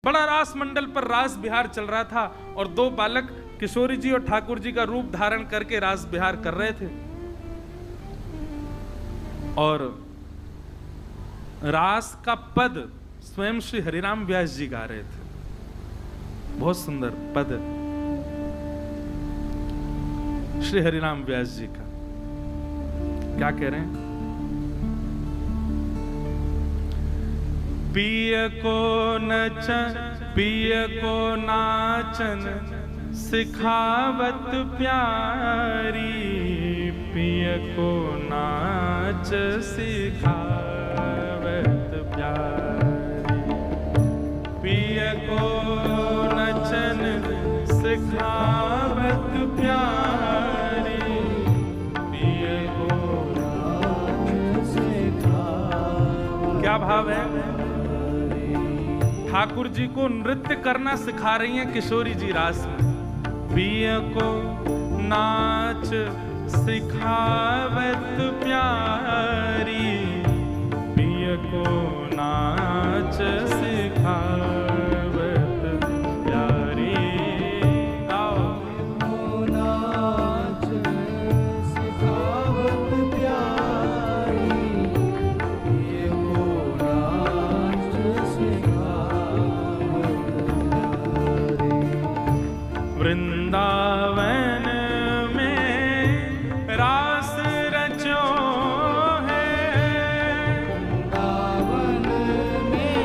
बड़ा रास मंडल पर रास बिहार चल रहा था और दो बालक किशोरी जी और ठाकुर जी का रूप धारण करके रास बिहार कर रहे थे। और रास का पद स्वयं श्री हरिराम व्यास जी गा रहे थे। बहुत सुंदर पद श्री हरिराम व्यास जी का। क्या कह रहे हैं? पिय को नाचन सिखावत प्यारी, पिय को नाच सिखावत प्यारी, पिय को नचन सिखावत प्यारी, पिय को नाच सिखावत। क्या भाव है? ठाकुर जी को नृत्य करना सिखा रही हैं किशोरी जी रास में। पिय को नाच सिखावत प्यारी, पिय को नाच सिखावत प्यारी, नाच सिखावत प्यारी, पिय को नाच सिखावत प्यारी। वृंदावन में रास रचो है, वृंदावन में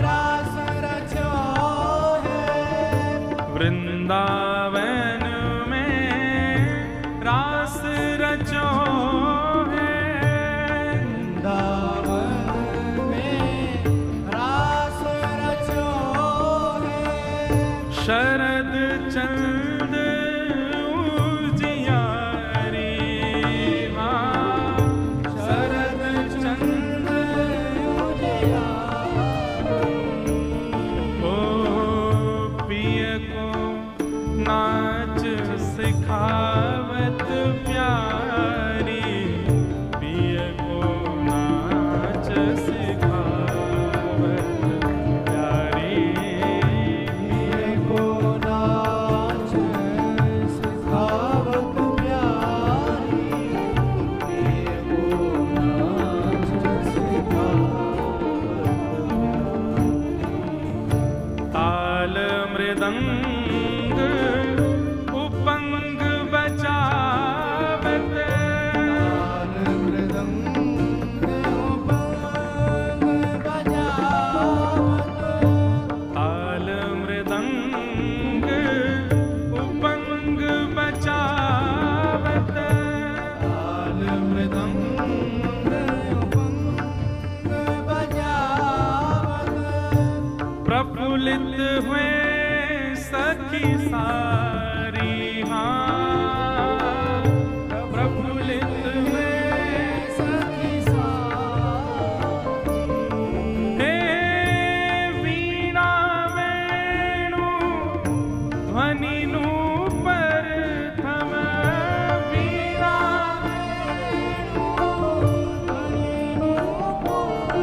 रास रचो है, वृंदावन में रास रचो है, वृंदावन में रास रचो है। शरद चंद उजियारी, माँ शरद चंद उजियारी, ओ पिय को नाच सिखावत प्यारी, पिय को नाच सिखावत प्यारी, पिय को नाच सिखावत प्यारी, पिय को नाच सिखावत। ताल मृदंग उपंग बजावत, ताल मृदंग उपंग बजावत, ताल मृदंग उपंग बजावत, ताल मृदंग उपंग बजावत। प्रफुल्लित हुए सखी सारी, हाँ प्रफुल्लित हुए सखी सारी, हे वीणा वेणु ध्वनि नूपर थम, वीणा वेणु ध्वनि नूपर,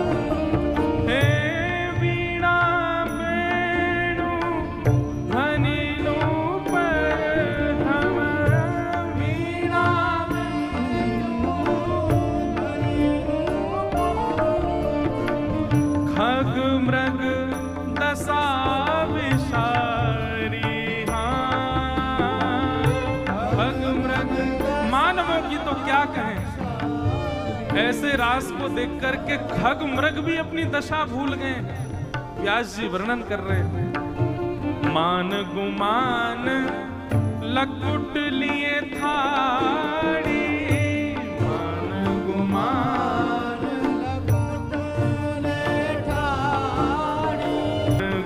हे वीणा वेणु ध्वनि नूपर थम, वीणा वेणु ध्वनि नूपर। खग मृग दशा विषारी, हाँ खग मृग। मानवों की तो क्या कहें, ऐसे रास को देख करके खग मृग भी अपनी दशा भूल गए। व्यास जी वर्णन कर रहे हैं। मान गुमान लकुट लिए थाड़ी, मान गुमान लकुट लिए थाड़ी,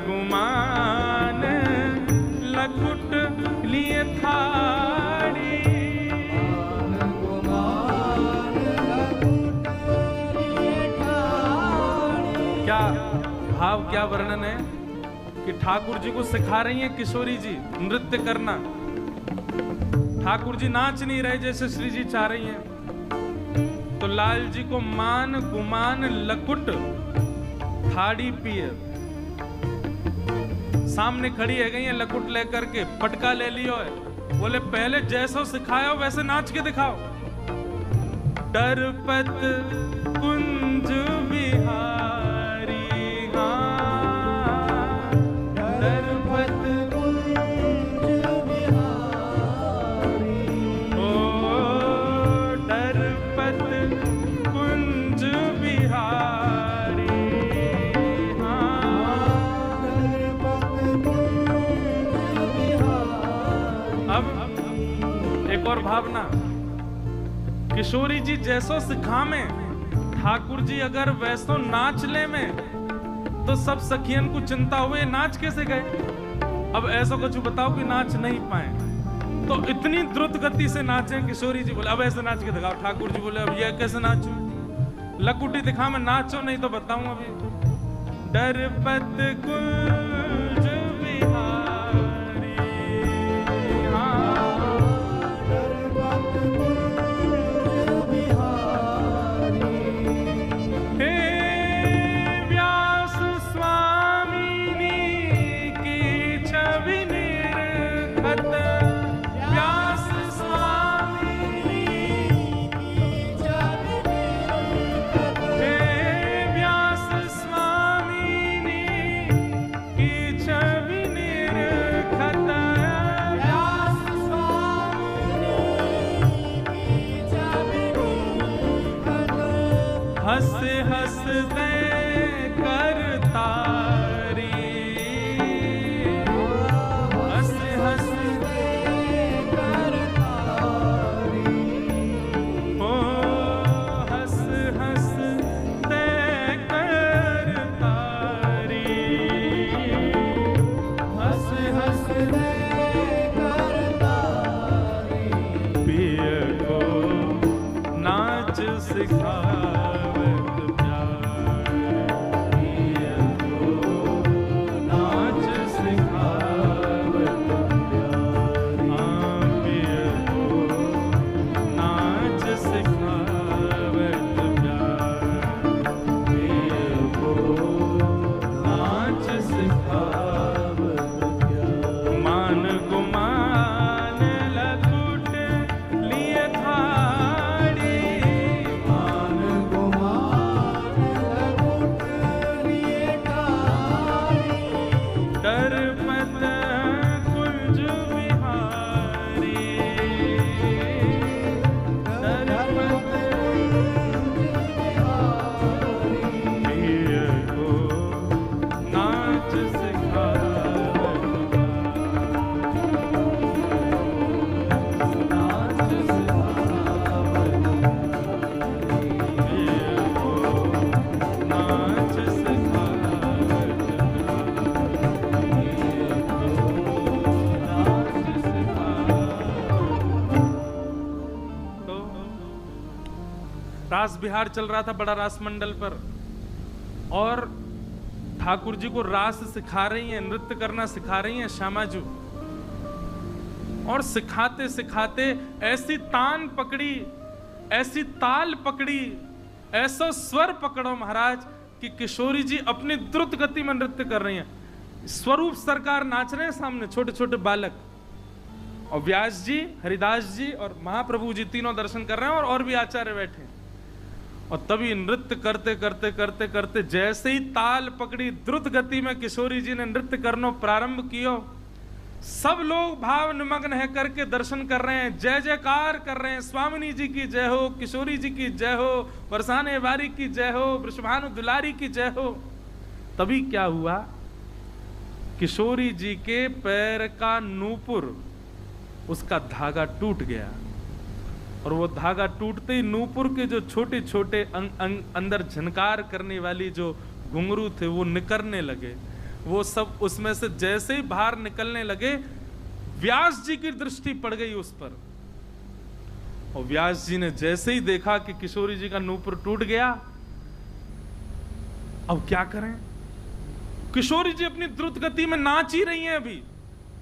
गुमान लकुट लिए थाड़ी, मान गुमान लकुट लिए थाड़ी। क्या भाव, क्या वर्णन है कि ठाकुर जी को सिखा रही हैं किशोरी जी नृत्य करना। ठाकुर जी नाच नहीं रहे जैसे श्री जी चाह रही हैं, तो लाल जी को मान गुमान लकुट थाड़ी पिय, सामने खड़ी है गई है लकुट लेकर के, पटका ले लियो है। बोले पहले जैसो सिखायो वैसे नाच के दिखाओ। डरपत कुंज बिहारी, हाँ डरपत कुंज बिहारी, ओ डरपत कुंज बिहारी, हाँ डरपत कुंज बिहारी। अब एक और भावना, किशोरी जी जैसो सिखा में, ठाकुर जी अगर वैसो नाच ले में, तो सब सखियन को चिंता हुए नाच कैसे गए। अब ऐसा कुछ बताओ कि नाच नहीं पाए, तो इतनी द्रुत गति से नाचे। किशोरी जी बोले अब ऐसे नाच के दिखाओ। ठाकुर जी बोले अब ये कैसे नाचूं, लकुटी दिखा मैं नाचो नहीं तो बताऊं अभी। डरपत कुंज बिहारी, हाँ डरपत कुंज बिहारी, हे व्यास स्वामिनी की छवि निर्खत, व्यास स्वामिनी की छवि निर्खत, हे व्यास स्वामिनी की छवि निर्खत, व्यास स्वामिनी की छवि निर्खत, हंस हंस दे करतारी, हंस हंस दे करतारी, ओ हंस हंस दे करतारी, हंस हंस दे करतारी, पिय को नाच सिखावत प्यार, पिय को नाच सिखावत प्यार, हाँ पिय को नाच सिखावत प्यार, पिय को नाच सिखावत प्यार। मान गुमान लकुट लिए थाड़ी, मान गुमान लकुट लिए थाड़ी, डरपत कुंज बिहारी, डरपत कुंज बिहारी, पिय को नाच सिखावत नाच सिखावत, पिय को नाच सिखावत, पिय को नाच सिखावत। तो रास बिहार चल रहा था बड़ा रास मंडल पर, और ठाकुर जी को रास सिखा रही हैं, नृत्य करना सिखा रही हैं श्यामाजू। और सिखाते सिखाते ऐसी तान पकड़ी, ऐसी ताल पकड़ी, ऐसा स्वर पकड़ो महाराज कि किशोरी जी अपनी द्रुत गति में नृत्य कर रही हैं। स्वरूप सरकार नाच रहे हैं सामने, छोटे छोटे बालक, और व्यास जी, हरिदास जी और महाप्रभु जी तीनों दर्शन कर रहे हैं, और भी आचार्य बैठे हैं। और तभी नृत्य करते करते करते करते जैसे ही ताल पकड़ी, द्रुत गति में किशोरी जी ने नृत्य करना प्रारंभ किया, सब लोग भाव निमग्न है करके दर्शन कर रहे हैं, जय जयकार कर रहे हैं। स्वामिनी जी की जय हो, किशोरी जी की जय हो, बरसाने वारी की जय हो, वृषभानु दुलारी की जय हो। तभी क्या हुआ, किशोरी जी के पैर का नूपुर, उसका धागा टूट गया, और वो धागा टूटते ही नूपुर के जो छोटे छोटे अंदर झनकार करने वाली जो घुंघरू थे वो निकलने लगे। वो सब उसमें से जैसे ही बाहर निकलने लगे, व्यास जी की दृष्टि पड़ गई उस पर, और व्यास जी ने जैसे ही देखा कि किशोरी जी का नूपुर टूट गया, अब क्या करें। किशोरी जी अपनी द्रुत गति में नाच ही रही हैं। अभी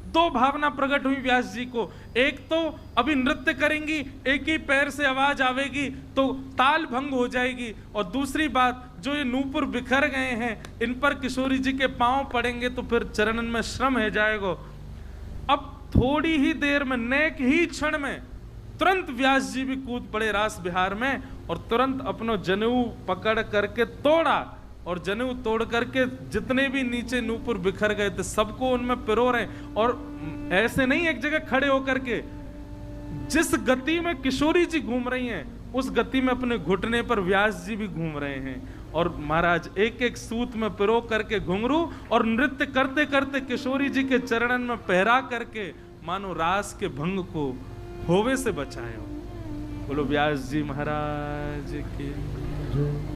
दो भावना प्रकट हुई व्यास जी को, एक तो अभी नृत्य करेंगी, एक ही पैर से आवाज आवेगी तो ताल भंग हो जाएगी, और दूसरी बात जो ये नूपुर बिखर गए हैं, इन पर किशोरी जी के पांव पड़ेंगे तो फिर चरणन में श्रम है जाएगो। अब थोड़ी ही देर में, नेक ही क्षण में तुरंत व्यास जी भी कूद पड़े रास बिहार में और तुरंत अपनो जनेऊ पकड़ करके तोड़ा, और जनेऊ तोड़ करके जितने भी नीचे नूपुर बिखर गए थे सबको उनमें पिरो रहे। और ऐसे नहीं एक जगह खड़े होकर के, जिस गति में किशोरी जी घूम रही हैं उस गति में अपने घुटने पर व्यास जी भी घूम रहे हैं। और महाराज एक एक सूत में पिरो करके घुंघरू और नृत्य करते करते किशोरी जी के चरणन में पहरा करके मानो रास के भंग को होवे से बचाए हो। बोलो व्यास जी महाराज की।